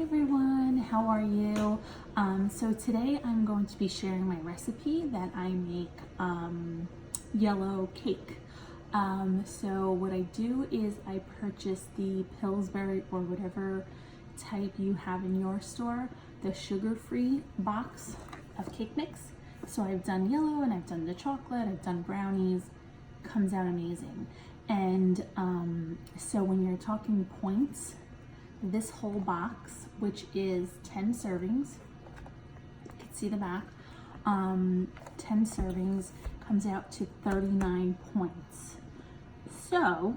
everyone, how are you? So today I'm going to be sharing my recipe that I make yellow cake. So what I do is I purchase the Pillsbury or whatever type you have in your store, the sugar-free box of cake mix. So I've done yellow and I've done the chocolate, I've done brownies, comes out amazing. And so when you're talking points, this whole box, which is 10 servings, you can see the back, 10 servings comes out to 39 points. So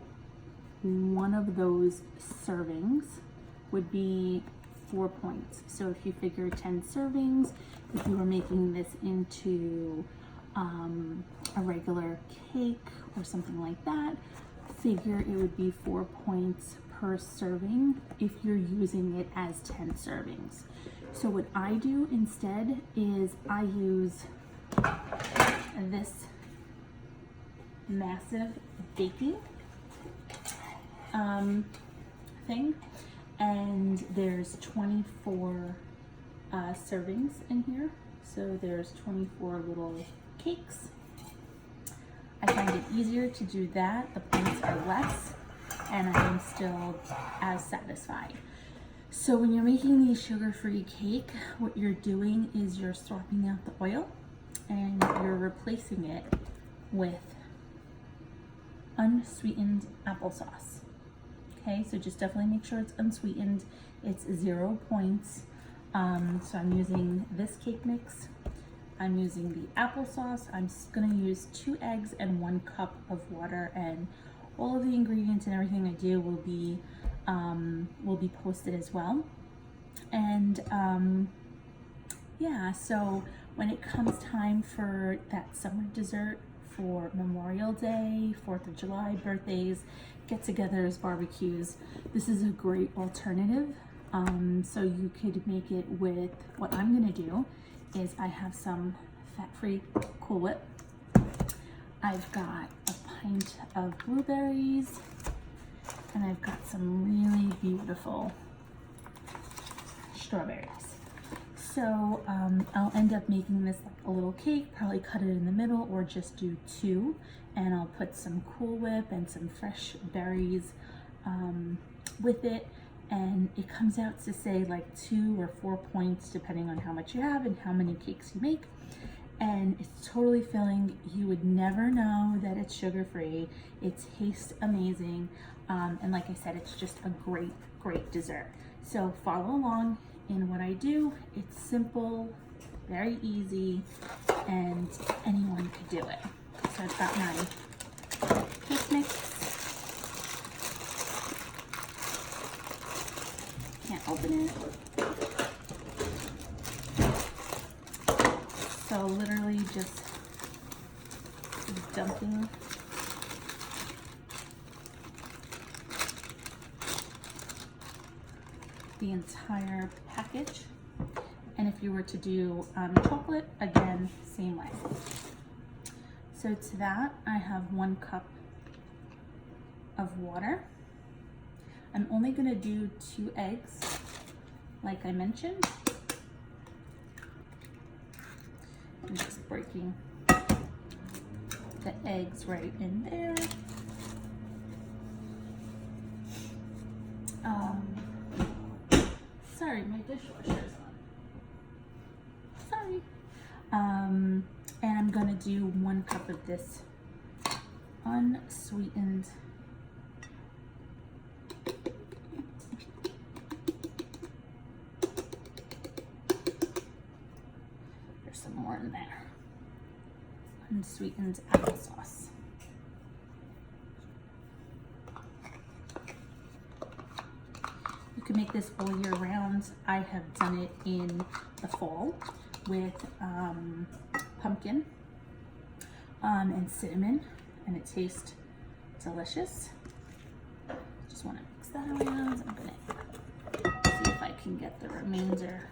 one of those servings would be 4 points. So if you figure 10 servings, if you were making this into a regular cake or something like that, figure it would be 4 points per serving if you're using it as 10 servings. So what I do instead is I use this massive baking thing, and there's 24 servings in here. So there's 24 little cakes. I find it easier to do that. The points are less, and I am still as satisfied. So when you're making the sugar-free cake, what you're doing is you're swapping out the oil and you're replacing it with unsweetened applesauce. Okay, so just definitely make sure it's unsweetened. It's 0 points. So I'm using this cake mix. I'm using the applesauce. I'm gonna use 2 eggs and 1 cup of water, and all of the ingredients and everything I do will be posted as well. And yeah, so when it comes time for that summer dessert for Memorial Day, 4th of July, birthdays, get-togethers, barbecues, this is a great alternative. So you could make it with, what I'm gonna do is I have some fat-free Cool Whip. I've got a pint of blueberries, and I've got some really beautiful strawberries. So I'll end up making this like a little cake, probably cut it in the middle or just do 2, and I'll put some Cool Whip and some fresh berries with it, and it comes out to say like 2 or 4 points depending on how much you have and how many cakes you make. And it's totally filling. You would never know that it's sugar-free. It tastes amazing. And like I said, it's just a great dessert. So follow along in what I do. It's simple, very easy, and anyone could do it. So I've got my cake mix. Can't open it. So literally just dumping the entire package. And if you were to do chocolate, again, same way. So to that, I have 1 cup of water. I'm only gonna do 2 eggs, like I mentioned. I'm just breaking the eggs right in there. Sorry, my dishwasher's on. Sorry. And I'm gonna do 1 cup of this unsweetened some more in there. Unsweetened applesauce. You can make this all year round. I have done it in the fall with pumpkin and cinnamon, and it tastes delicious. Just want to mix that around. I'm gonna see if I can get the remainder.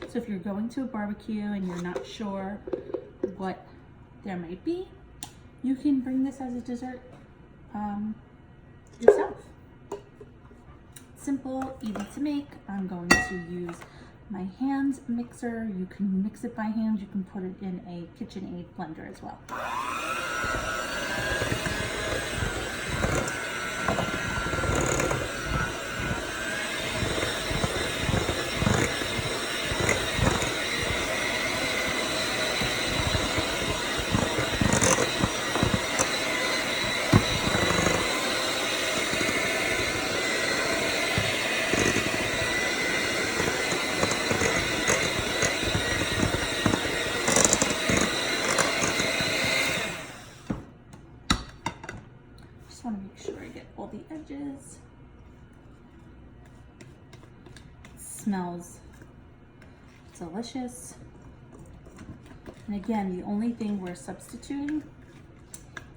So if you're going to a barbecue and you're not sure what there might be, you can bring this as a dessert yourself. Simple, easy to make. I'm going to use my hand mixer. You can mix it by hand. You can put it in a KitchenAid blender as well. Just want to make sure I get all the edges. It smells delicious. And again, the only thing we're substituting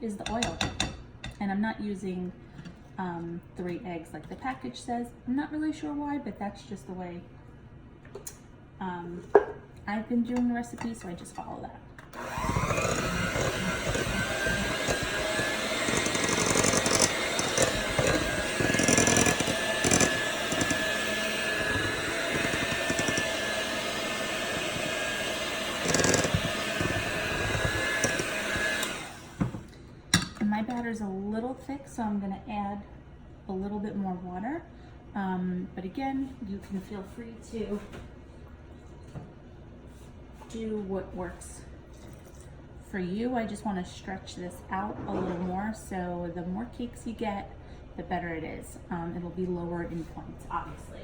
is the oil. And I'm not using 3 eggs like the package says. I'm not really sure why, but that's just the way I've been doing the recipe, so I just follow that. My batter's a little thick, so I'm going to add a little bit more water. But again, you can feel free to do what works for you. I just want to stretch this out a little more, so the more cakes you get, the better it is. It'll be lower in points, obviously.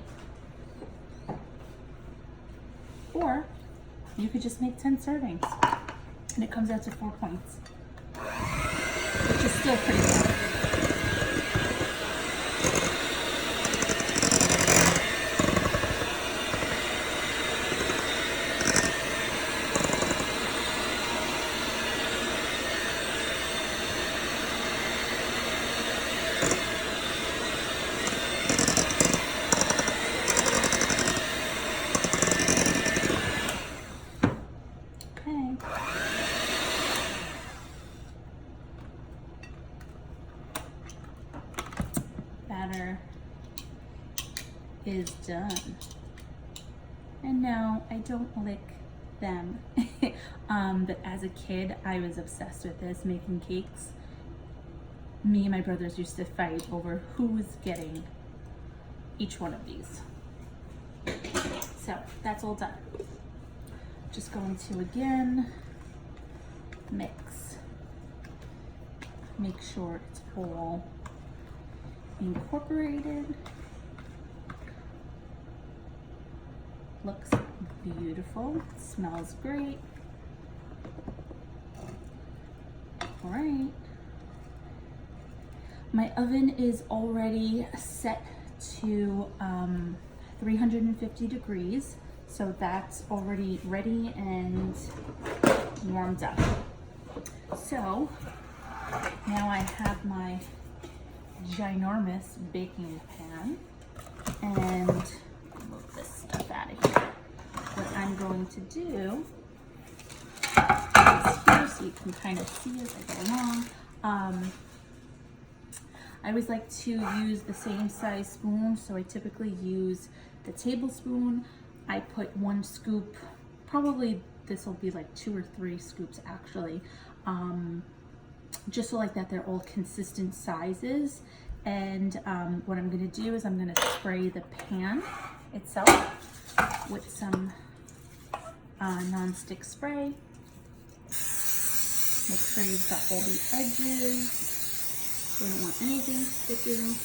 Or you could just make 10 servings, and it comes out to 4 points. Which is still pretty good. Batter is done. And no, I don't lick them. But as a kid, I was obsessed with this, making cakes. Me and my brothers used to fight over who was getting each one of these. So that's all done. Just going to again mix. Make sure it's all incorporated. Looks beautiful, smells great. All right. My oven is already set to 350 degrees, so that's already ready and warmed up. So now I have my ginormous baking pan, and move this stuff out of here. What I'm going to do is here, so you can kind of see as I go along. I always like to use the same size spoon, so I typically use the tablespoon. I put 1 scoop, probably this will be like 2 or 3 scoops actually, just so like that they're all consistent sizes. And what I'm going to do is I'm going to spray the pan itself with some non-stick spray. Make sure you've got all the edges. We don't want anything sticking.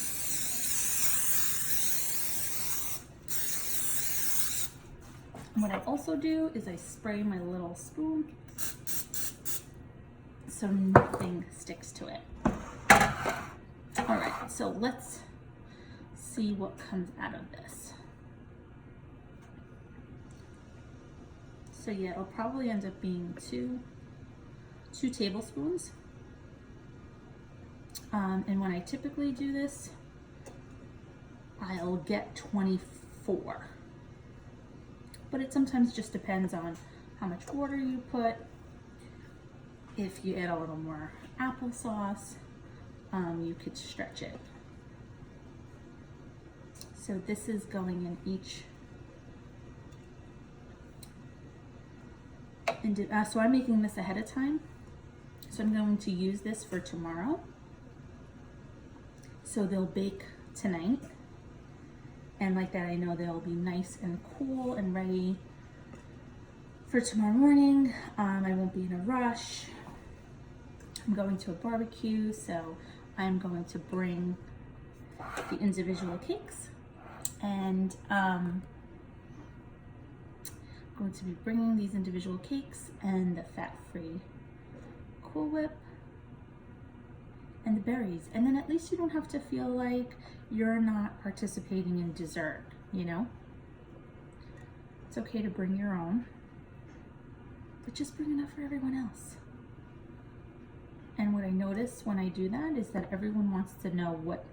What I also do is I spray my little spoon so nothing sticks to it. All right, so let's see what comes out of this. So yeah, it'll probably end up being two tablespoons. And when I typically do this, I'll get 24. But it sometimes just depends on how much water you put. If you add a little more applesauce, you could stretch it. So this is going in each. So I'm making this ahead of time. So I'm going to use this for tomorrow. So they'll bake tonight. And like that, I know they'll be nice and cool and ready for tomorrow morning. I won't be in a rush. I'm going to a barbecue, so I'm going to bring the individual cakes, and I'm going to be bringing these individual cakes and the fat-free Cool Whip and the berries. And then at least you don't have to feel like you're not participating in dessert, you know? It's okay to bring your own, but just bring enough for everyone else. And what I notice when I do that is that everyone wants to know what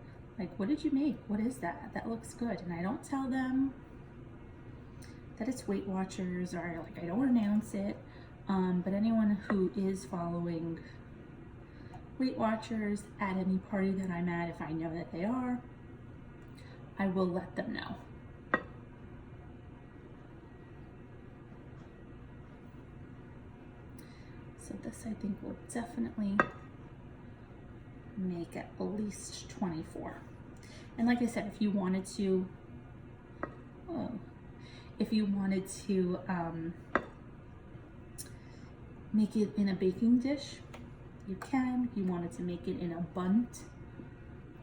did you make? What is that? That looks good. And I don't tell them that it's Weight Watchers, or I don't announce it. But anyone who is following Weight Watchers at any party that I'm at, if I know that they are, I will let them know. So this, I think, will definitely make at least 24. And like I said, if you wanted to, make it in a baking dish, you can. If you wanted to make it in a bundt,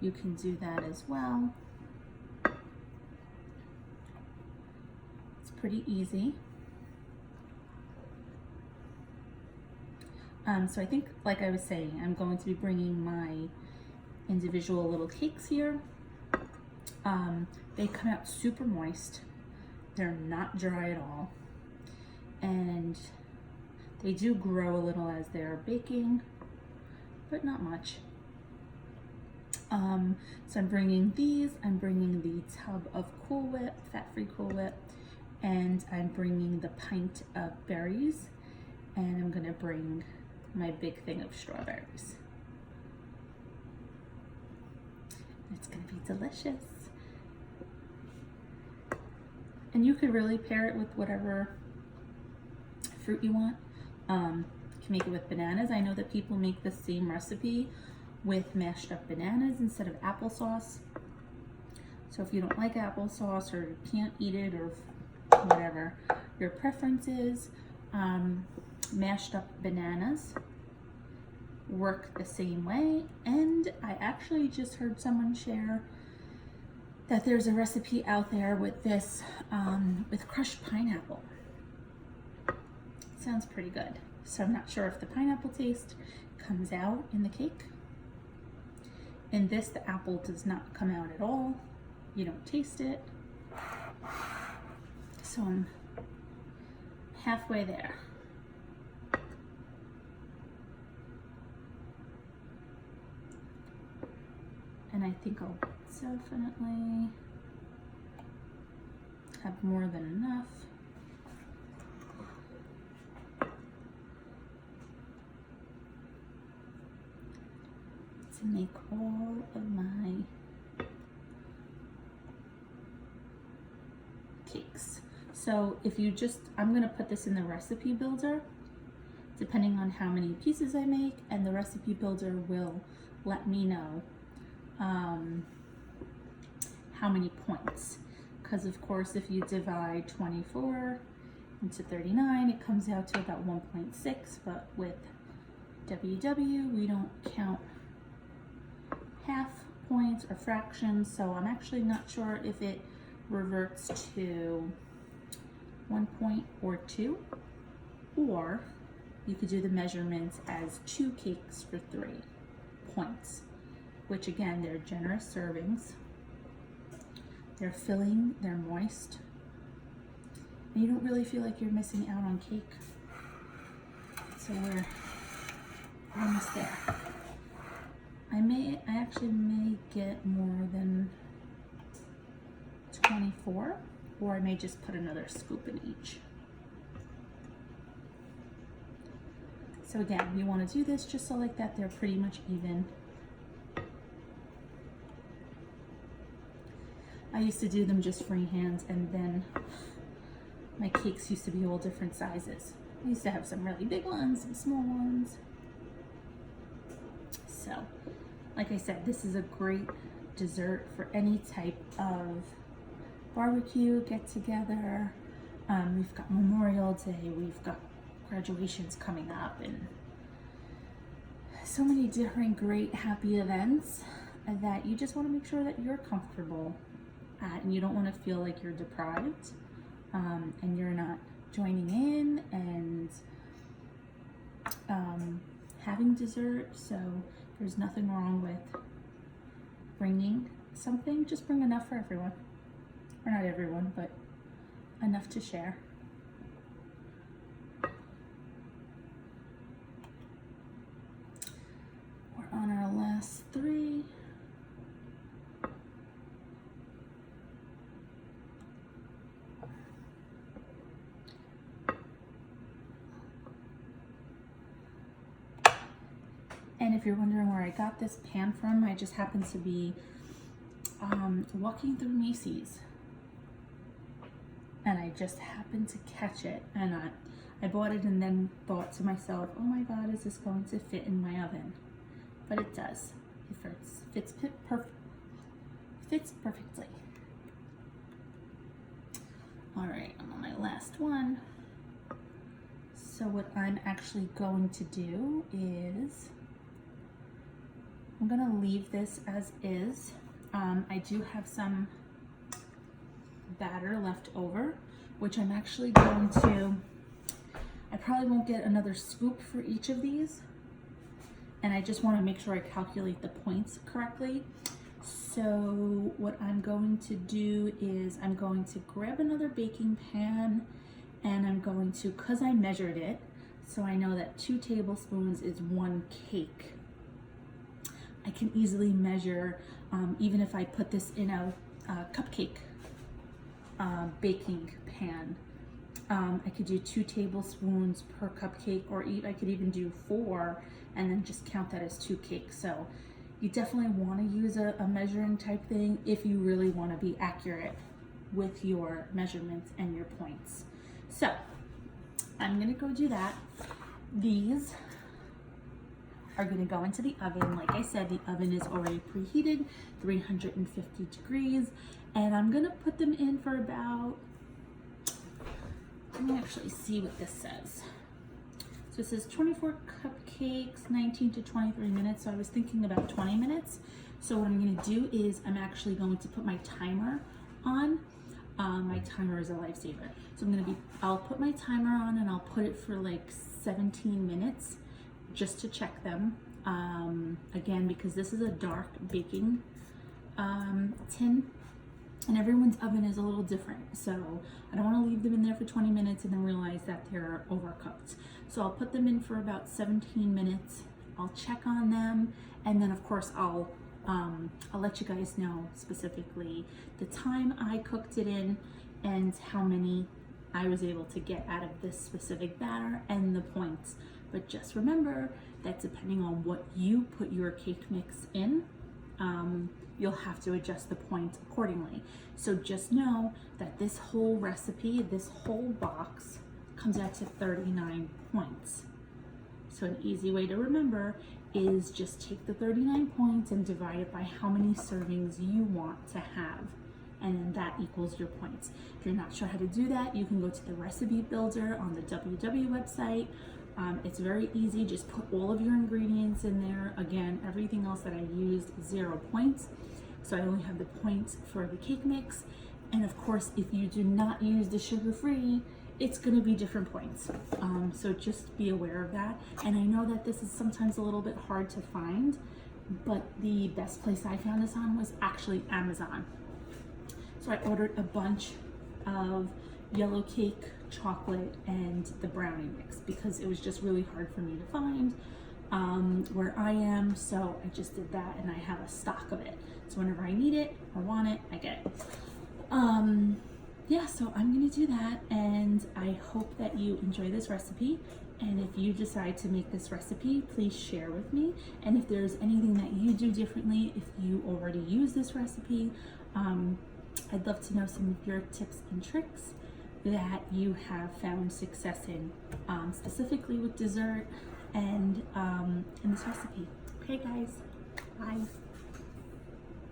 you can do that as well. It's pretty easy. So I think, like I was saying, I'm going to be bringing my individual little cakes here. They come out super moist. They're not dry at all. And they do grow a little as they're baking, but not much. So I'm bringing these. I'm bringing the tub of Cool Whip, fat-free Cool Whip, and I'm bringing the pint of berries, and I'm gonna bring my big thing of strawberries. It's gonna be delicious. And you could really pair it with whatever fruit you want. You can make it with bananas. I know that people make the same recipe with mashed up bananas instead of applesauce. So if you don't like applesauce, or you can't eat it, or whatever your preference is, mashed up bananas work the same way. And I actually just heard someone share that there's a recipe out there with this, with crushed pineapple. Sounds pretty good. So I'm not sure if the pineapple taste comes out in the cake. In this, the apple does not come out at all. You don't taste it. So I'm halfway there. And I think I'll definitely have more than enough. To make all of my cakes. So if you just, I'm gonna put this in the recipe builder, depending on how many pieces I make, and the recipe builder will let me know how many points. Because of course, if you divide 24 into 39, it comes out to about 1.6, but with WW, we don't count half points or fractions, so I'm actually not sure if it reverts to 1 point or 2, or you could do the measurements as 2 cakes for 3 points, which again, they're generous servings. They're filling, they're moist, and you don't really feel like you're missing out on cake. So we're almost there. I actually may get more than 24, or I may just put another scoop in each. So again, you want to do this just so like that they're pretty much even. I used to do them just freehand, and then my cakes used to be all different sizes. I used to have some really big ones, some small ones. So, like I said, this is a great dessert for any type of barbecue, get together. We've got Memorial Day, we've got graduations coming up, and so many different great happy events that you just want to make sure that you're comfortable at, and you don't want to feel like you're deprived, and you're not joining in and having dessert. So there's nothing wrong with bringing something. Just bring enough for everyone, or not everyone, but enough to share. We're on our last 3. And if you're wondering where I got this pan from, I just happened to be walking through Macy's, and I just happened to catch it, and I bought it and then thought to myself, oh my God, is this going to fit in my oven? But it does. It fits perfectly. All right, I'm on my last one. So what I'm actually going to do is I'm gonna leave this as is. I do have some batter left over, which I'm actually going to, I probably won't get another scoop for each of these. And I just wanna make sure I calculate the points correctly. So what I'm going to do is I'm going to grab another baking pan, and I'm going to, cause I measured it, so I know that 2 tablespoons is 1 cake. I can easily measure, even if I put this in a cupcake baking pan. I could do 2 tablespoons per cupcake, or I could even do 4 and then just count that as 2 cakes. So you definitely want to use a measuring type thing if you really want to be accurate with your measurements and your points. So I'm gonna go do that. These are going to go into the oven. Like I said, the oven is already preheated, 350 degrees, and I'm going to put them in for about, let me actually see what this says. So it says 24 cupcakes, 19 to 23 minutes. So I was thinking about 20 minutes. So what I'm going to do is I'm actually going to put my timer on. My timer is a lifesaver. So I'll put my timer on, and I'll put it for like 17 minutes. Just to check them, again, because this is a dark baking tin, and everyone's oven is a little different, so I don't want to leave them in there for 20 minutes and then realize that they're overcooked. So I'll put them in for about 17 minutes. I'll check on them, and then of course I'll let you guys know specifically the time I cooked it in and how many I was able to get out of this specific batter and the points. But just remember that depending on what you put your cake mix in, you'll have to adjust the points accordingly. So just know that this whole recipe, this whole box, comes out to 39 points. So an easy way to remember is just take the 39 points and divide it by how many servings you want to have, and then that equals your points. If you're not sure how to do that, you can go to the recipe builder on the WW website. It's very easy. Just put all of your ingredients in there. Again, everything else that I used, 0 points. So I only have the points for the cake mix. And of course, if you do not use the sugar-free, it's gonna be different points. So just be aware of that. And I know that this is sometimes a little bit hard to find, but the best place I found this on was actually Amazon. So I ordered a bunch of yellow cake, chocolate, and the brownie mix because it was just really hard for me to find where I am. So I just did that, and I have a stock of it. So whenever I need it or want it, I get it. Yeah, so I'm gonna do that, and I hope that you enjoy this recipe. And if you decide to make this recipe, please share with me. And if there's anything that you do differently, if you already use this recipe, I'd love to know some of your tips and tricks that you have found success in, specifically with dessert and in this recipe. Okay guys, bye.